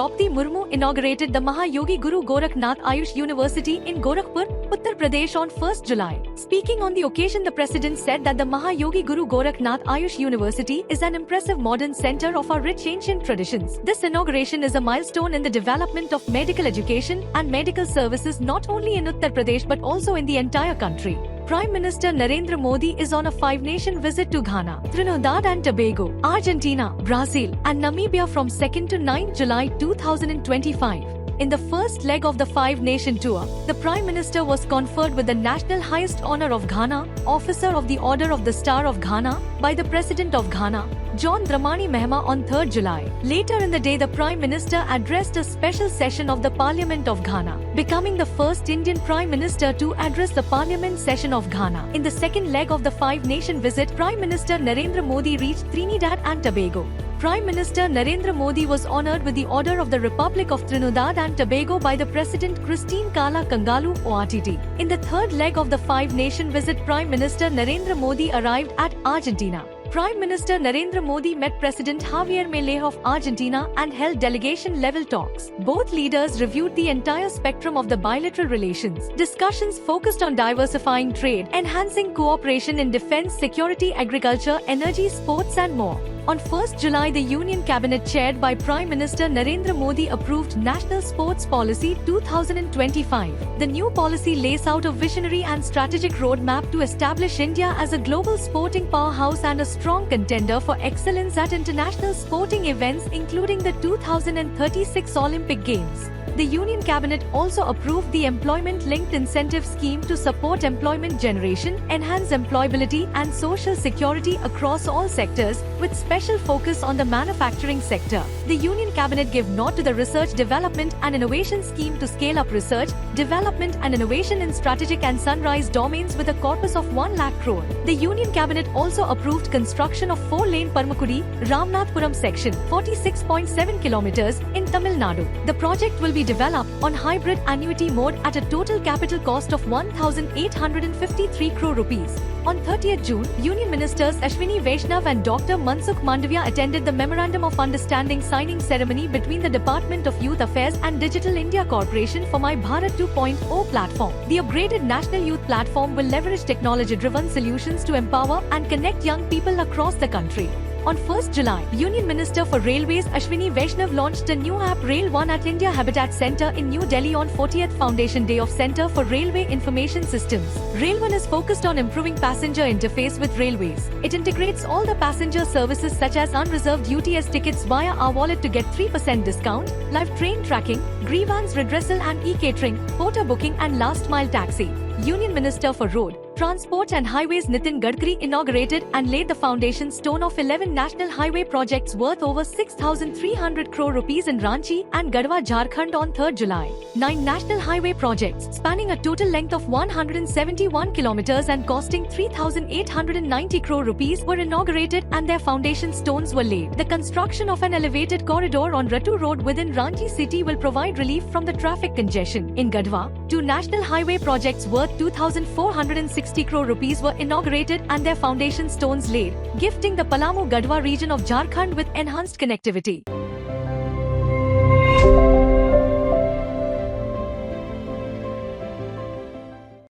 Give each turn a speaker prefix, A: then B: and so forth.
A: Draupadi Murmu inaugurated the Mahayogi Guru Gorakhnath Ayush University in Gorakhpur, Uttar Pradesh on 1st July. Speaking on the occasion, the President said that the Mahayogi Guru Gorakhnath Ayush University is an impressive modern center of our rich ancient traditions. This inauguration is a milestone in the development of medical education and medical services not only in Uttar Pradesh but also in the entire country. Prime Minister Narendra Modi is on a five-nation visit to Ghana, Trinidad and Tobago, Argentina, Brazil, and Namibia from 2nd to 9th July 2025. In the first leg of the five-nation tour, the Prime Minister was conferred with the national highest honor of Ghana, Officer of the Order of the Star of Ghana, by the President of Ghana, John Dramani Mahama on 3rd July. Later in the day, the Prime Minister addressed a special session of the Parliament of Ghana, becoming the first Indian Prime Minister to address the Parliament session of Ghana. In the second leg of the five-nation visit, Prime Minister Narendra Modi reached Trinidad and Tobago. Prime Minister Narendra Modi was honored with the Order of the Republic of Trinidad and Tobago by the President Christine Kala Kangalu ORTT. In the third leg of the five-nation visit, Prime Minister Narendra Modi arrived at Argentina. Prime Minister Narendra Modi met President Javier Milei of Argentina and held delegation-level talks. Both leaders reviewed the entire spectrum of the bilateral relations. Discussions focused on diversifying trade, enhancing cooperation in defense, security, agriculture, energy, sports and more. On 1st July, the Union Cabinet chaired by Prime Minister Narendra Modi approved National Sports Policy 2025. The new policy lays out a visionary and strategic roadmap to establish India as a global sporting powerhouse and a strong contender for excellence at international sporting events including the 2036 Olympic Games. The Union Cabinet also approved the Employment-Linked Incentive Scheme to support employment generation, enhance employability and social security across all sectors, with special focus on the manufacturing sector. The Union Cabinet gave nod to the Research Development and Innovation Scheme to scale up research, development and innovation in strategic and sunrise domains with a corpus of 1 lakh crore. The Union Cabinet also approved construction of 4-lane Parmakudi, Ramnathpuram section, 46.7 kilometers, in Tamil Nadu. The project will be developed on hybrid annuity mode at a total capital cost of 1,853 crore rupees. On 30th June, Union Ministers Ashwini Vaishnav and Dr. Mansukh Mandavia attended the Memorandum of Understanding signing ceremony between the Department of Youth Affairs and Digital India Corporation for My Bharat 2.0 platform. The upgraded National Youth Platform will leverage technology-driven solutions to empower and connect young people across the country. On 1st July, Union Minister for Railways Ashwini Vaishnav launched a new app Rail One at India Habitat Centre in New Delhi on 40th Foundation Day of Centre for Railway Information Systems. Rail One is focused on improving passenger interface with railways. It integrates all the passenger services such as unreserved UTS tickets via our wallet to get 3% discount, live train tracking, grievance redressal and e-catering, porter booking and last mile taxi. Union Minister for Road, Transport and Highways Nitin Gadkari inaugurated and laid the foundation stone of 11 national highway projects worth over 6,300 crore rupees in Ranchi and Gadwa, Jharkhand on 3rd July. 9 national highway projects spanning a total length of 171 kilometers and costing 3,890 crore rupees were inaugurated and their foundation stones were laid. The construction of an elevated corridor on Ratu Road within Ranchi city will provide relief from the traffic congestion. In Gadwa, 2 national highway projects worth 2,460 crore rupees were inaugurated and their foundation stones laid, gifting the Palamu-Gadwa region of Jharkhand with enhanced connectivity.